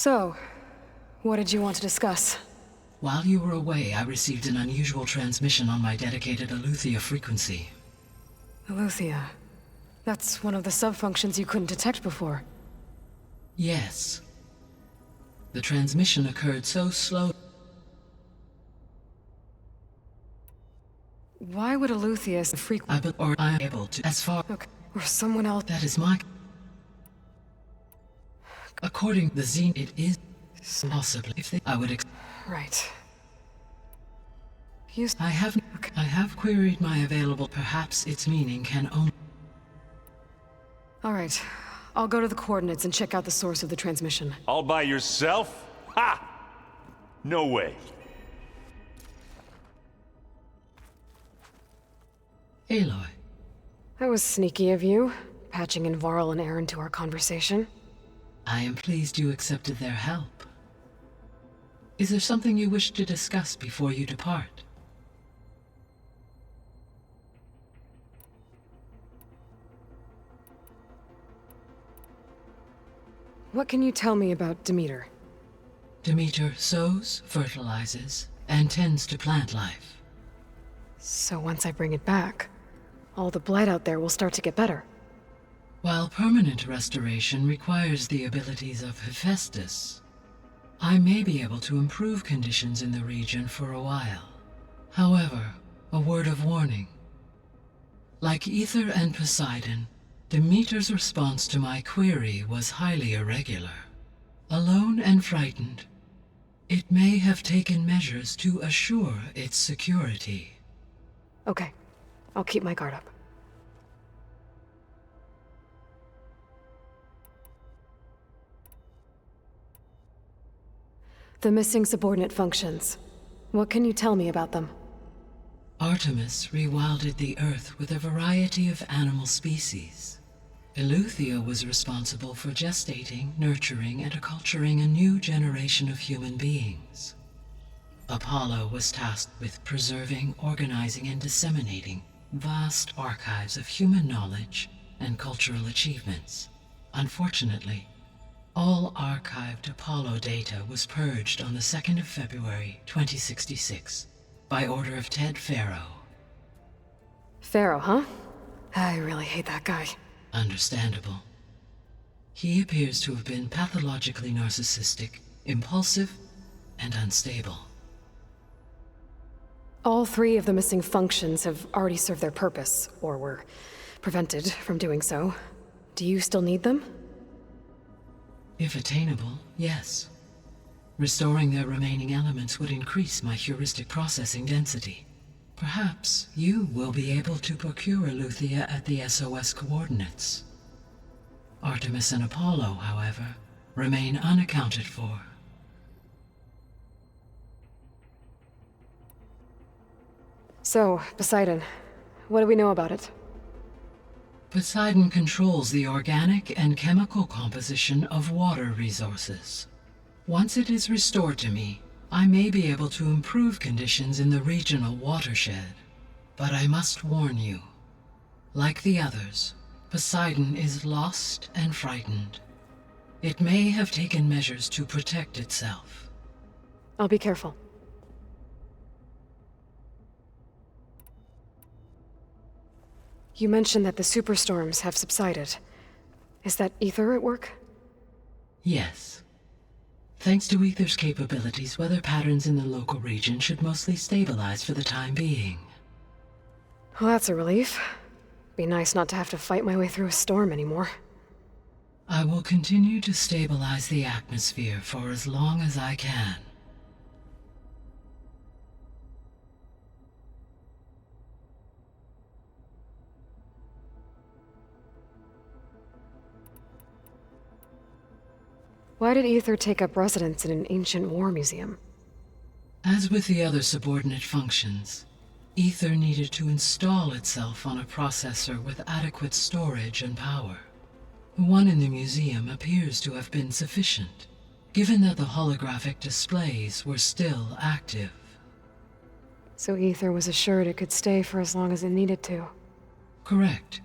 So, what did you want to discuss? While you were away, I received an unusual transmission on my dedicated Eleuthia frequency. Eleuthia. That's one of the sub-functions you couldn't detect before. Yes. The transmission occurred so slow. Why would Eleuthia I'm able to, as far... Okay. Or someone else... That is my... According to the Zine, it is possibly if they... I would Right. I have queried my available... Perhaps its meaning can only... Alright. I'll go to the coordinates and check out the source of the transmission. All by yourself? Ha! No way. Aloy. That was sneaky of you, patching in Varl and Aaron to our conversation. I am pleased you accepted their help. Is there something you wish to discuss before you depart? What can you tell me about Demeter? Demeter sows, fertilizes, and tends to plant life. So once I bring it back, all the blight out there will start to get better. While permanent restoration requires the abilities of Hephaestus, I may be able to improve conditions in the region for a while. However, a word of warning. Like Ether and Poseidon, Demeter's response to my query was highly irregular. Alone and frightened, it may have taken measures to assure its security. Okay. I'll keep my guard up. The missing subordinate functions. What can you tell me about them? Artemis rewilded the Earth with a variety of animal species. Eleuthia was responsible for gestating, nurturing, and acculturating a new generation of human beings. Apollo was tasked with preserving, organizing, and disseminating vast archives of human knowledge and cultural achievements. Unfortunately, all archived Apollo data was purged on the 2nd of February, 2066, by order of Ted Faro. Pharaoh, huh? I really hate that guy. Understandable. He appears to have been pathologically narcissistic, impulsive, and unstable. All three of the missing functions have already served their purpose, or were prevented from doing so. Do you still need them? If attainable, yes. Restoring their remaining elements would increase my heuristic processing density. Perhaps you will be able to procure Eleuthia at the SOS coordinates. Artemis and Apollo, however, remain unaccounted for. So, Poseidon, what do we know about it? Poseidon controls the organic and chemical composition of water resources. Once it is restored to me, I may be able to improve conditions in the regional watershed. But I must warn you, like the others, Poseidon is lost and frightened. It may have taken measures to protect itself. I'll be careful. You mentioned that the superstorms have subsided. Is that Ether at work? Yes. Thanks to Ether's capabilities, weather patterns in the local region should mostly stabilize for the time being. Well, that's a relief. Be nice not to have to fight my way through a storm anymore. I will continue to stabilize the atmosphere for as long as I can. Why did Ether take up residence in an ancient war museum? As with the other subordinate functions, Ether needed to install itself on a processor with adequate storage and power. The one in the museum appears to have been sufficient, given that the holographic displays were still active. So Ether was assured it could stay for as long as it needed to. Correct.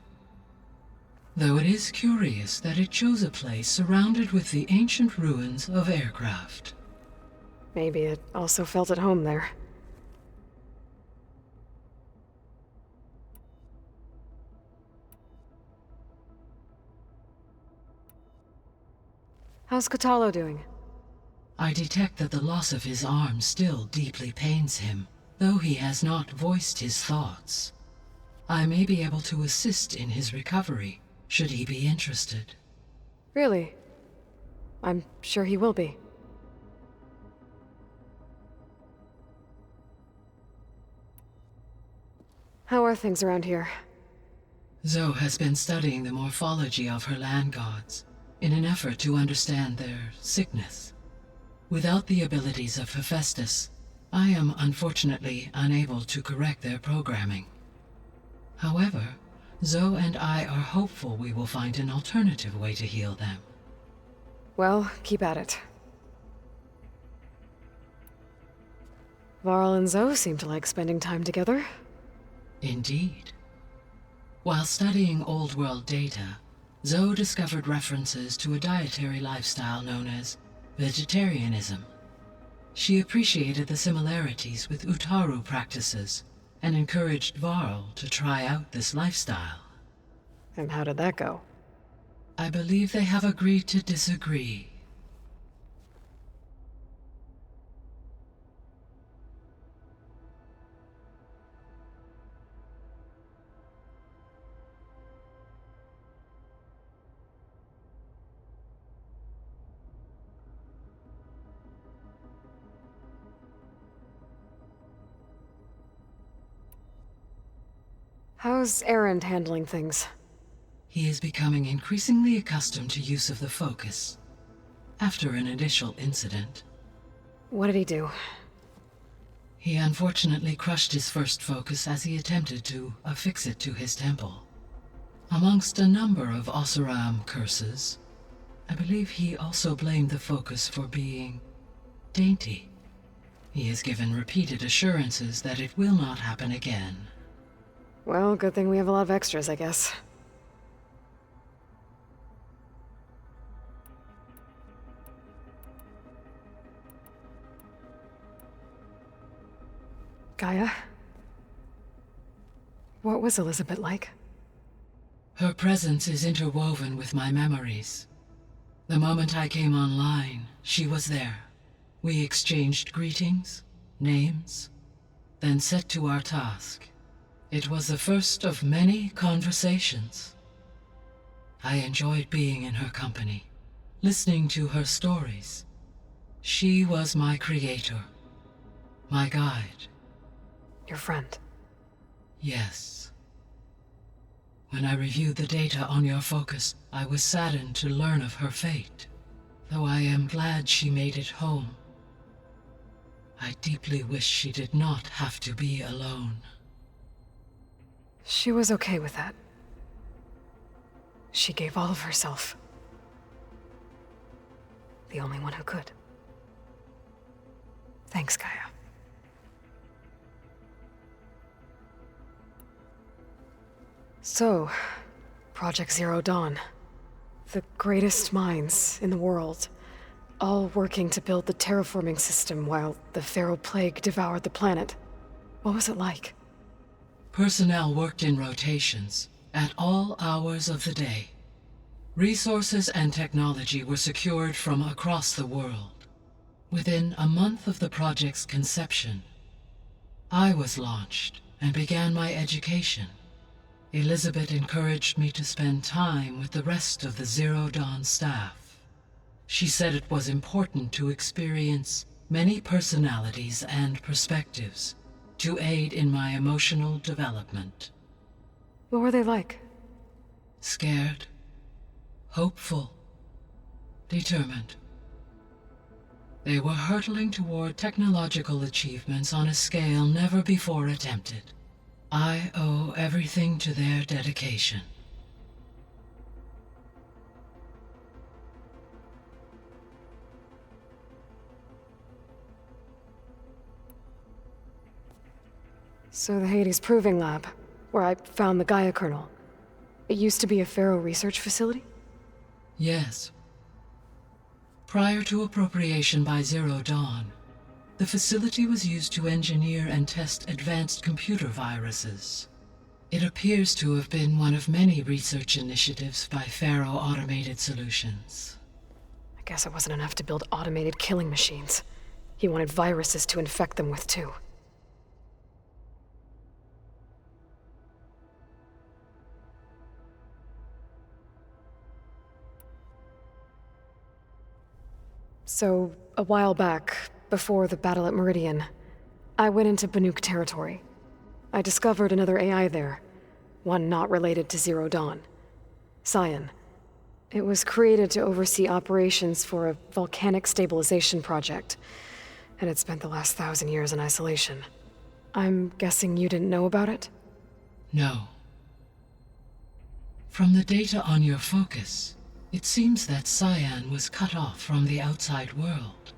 though it is curious that it chose a place surrounded with the ancient ruins of aircraft. Maybe it also felt at home there. How's Katalo doing? I detect that the loss of his arm still deeply pains him, though he has not voiced his thoughts. I may be able to assist in his recovery, should he be interested. Really? I'm sure he will be. How are things around here? Zoe has been studying the morphology of her land gods in an effort to understand their sickness. Without the abilities of Hephaestus, I am unfortunately unable to correct their programming. However, Zoe and I are hopeful we will find an alternative way to heal them. Well, keep at it. Varl and Zoe seem to like spending time together. Indeed. While studying Old World data, Zoe discovered references to a dietary lifestyle known as vegetarianism. She appreciated the similarities with Utaru practices and encouraged Varl to try out this lifestyle. And how did that go? I believe they have agreed to disagree. How's Erend handling things? He is becoming increasingly accustomed to use of the focus. After an initial incident, What did he do? he unfortunately crushed his first focus as he attempted to affix it to his temple. Amongst a number of Oseram curses, I believe he also blamed the focus for being dainty. He has given repeated assurances that it will not happen again. Well, good thing we have a lot of extras, I guess. Gaia? What was Elizabeth like? Her presence is interwoven with my memories. The moment I came online, she was there. We exchanged greetings, names, then set to our task. It was the first of many conversations. I enjoyed being in her company, listening to her stories. She was my creator, my guide. Your friend. Yes. When I reviewed the data on your focus, I was saddened to learn of her fate, though I am glad she made it home. I deeply wish she did not have to be alone. She was okay with that. She gave all of herself. The only one who could. Thanks, Gaia. So, Project Zero Dawn. The greatest minds in the world, all working to build the terraforming system while the Feral Plague devoured the planet. What was it like? Personnel worked in rotations, at all hours of the day. Resources and technology were secured from across the world. Within a month of the project's conception, I was launched and began my education. Elizabeth encouraged me to spend time with the rest of the Zero Dawn staff. She said it was important to experience many personalities and perspectives to aid in my emotional development. What were they like? Scared, hopeful, determined. They were hurtling toward technological achievements on a scale never before attempted. I owe everything to their dedication. So the Hades Proving Lab, where I found the Gaia kernel. It used to be a Pharaoh research facility? Yes. Prior to appropriation by Zero Dawn, the facility was used to engineer and test advanced computer viruses. It appears to have been one of many research initiatives by Pharaoh Automated Solutions. I guess it wasn't enough to build automated killing machines. He wanted viruses to infect them with, too. So, a while back, before the battle at Meridian, I went into Banuk territory. I discovered another AI there, one not related to Zero Dawn. Scion. It was created to oversee operations for a volcanic stabilization project, and it spent the last 1,000 years in isolation. I'm guessing you didn't know about it? No. From the data on your focus, it seems that Cyan was cut off from the outside world,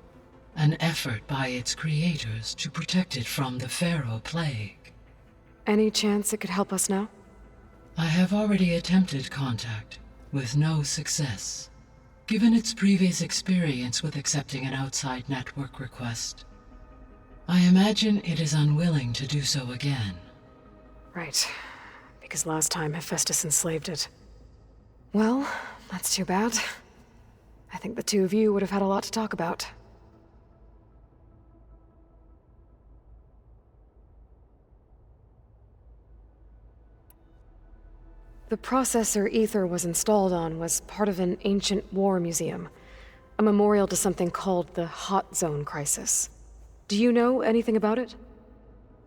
an effort by its creators to protect it from the Pharaoh Plague. Any chance it could help us now? I have already attempted contact, with no success. Given its previous experience with accepting an outside network request, I imagine it is unwilling to do so again. Right. Because last time Hephaestus enslaved it. Well, that's too bad. I think the two of you would have had a lot to talk about. The processor Ether was installed on was part of an ancient war museum, a memorial to something called the Hot Zone Crisis. Do you know anything about it?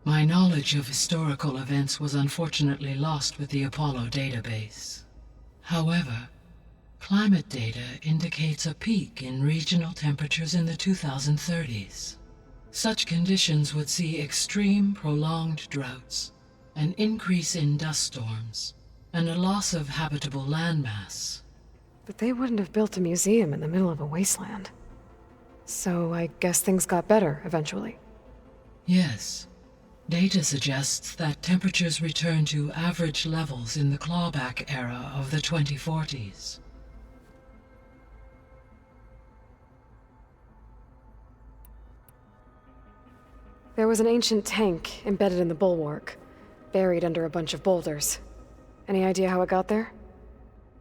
My knowledge of historical events was unfortunately lost with the Apollo database. However, climate data indicates a peak in regional temperatures in the 2030s. Such conditions would see extreme, prolonged droughts, an increase in dust storms, and a loss of habitable landmass. But they wouldn't have built a museum in the middle of a wasteland. So I guess things got better eventually. Yes. Data suggests that temperatures returned to average levels in the clawback era of the 2040s. There was an ancient tank embedded in the bulwark, buried under a bunch of boulders. Any idea how it got there?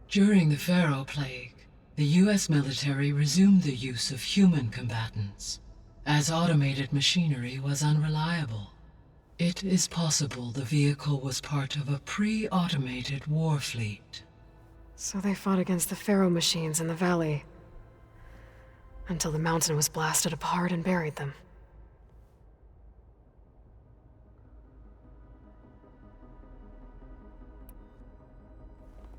During the Pharaoh Plague, the US military resumed the use of human combatants, as automated machinery was unreliable. It is possible the vehicle was part of a pre-automated war fleet. So they fought against the Pharaoh machines in the valley, until the mountain was blasted apart and buried them.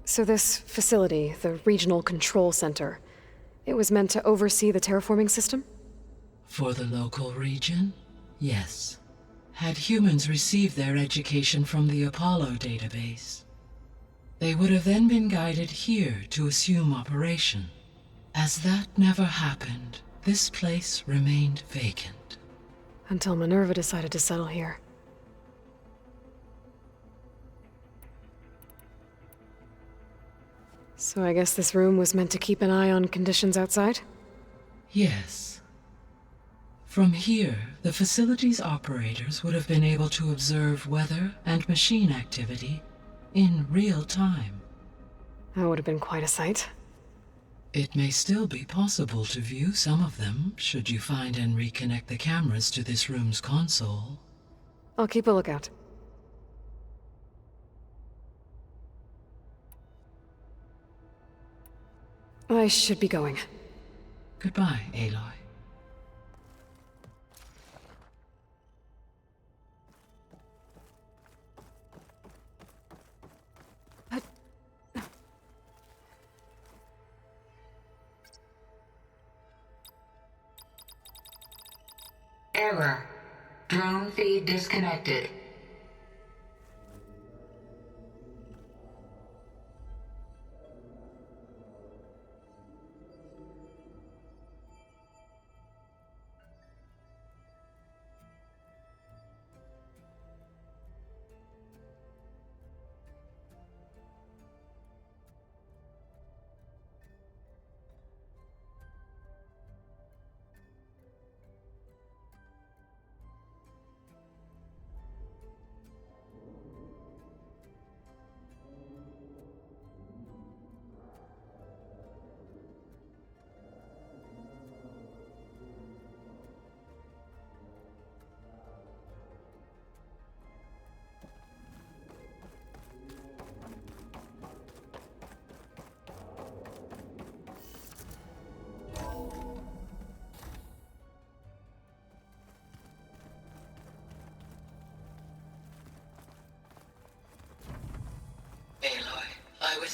So this facility, the Regional Control Center, it was meant to oversee the terraforming system? For the local region, yes. Had humans received their education from the Apollo database, they would have then been guided here to assume operation. As that never happened, this place remained vacant. Until Minerva decided to settle here. So I guess this room was meant to keep an eye on conditions outside? Yes. From here, the facility's operators would have been able to observe weather and machine activity in real time. That would have been quite a sight. It may still be possible to view some of them, should you find and reconnect the cameras to this room's console. I'll keep a lookout. I should be going. Goodbye, Aloy. Error. Drone feed disconnected.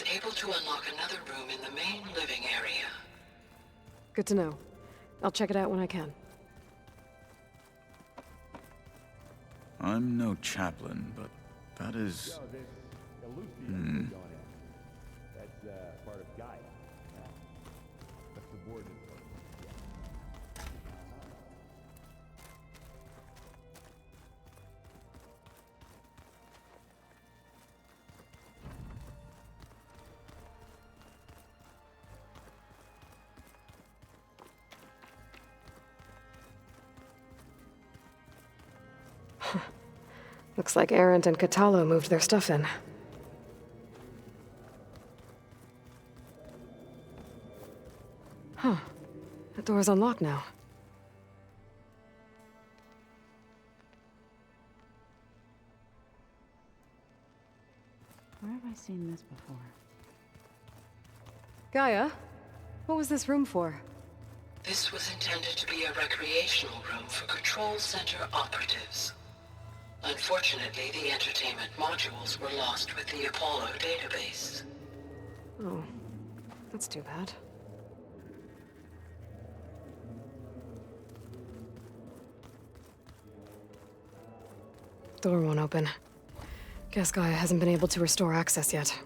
was able to unlock another room in the main living area. Good to know. I'll check it out when I can. I'm no chaplain, but that is... That's part of Gaia. That's subordinate. Looks like Arendt and Catalo moved their stuff in. Huh. That door's unlocked now. Where have I seen this before? Gaia, what was this room for? This was intended to be a recreational room for Control Center operatives. Unfortunately, the entertainment modules were lost with the Apollo database. Oh, that's too bad. Door won't open. Guess Gaia hasn't been able to restore access yet.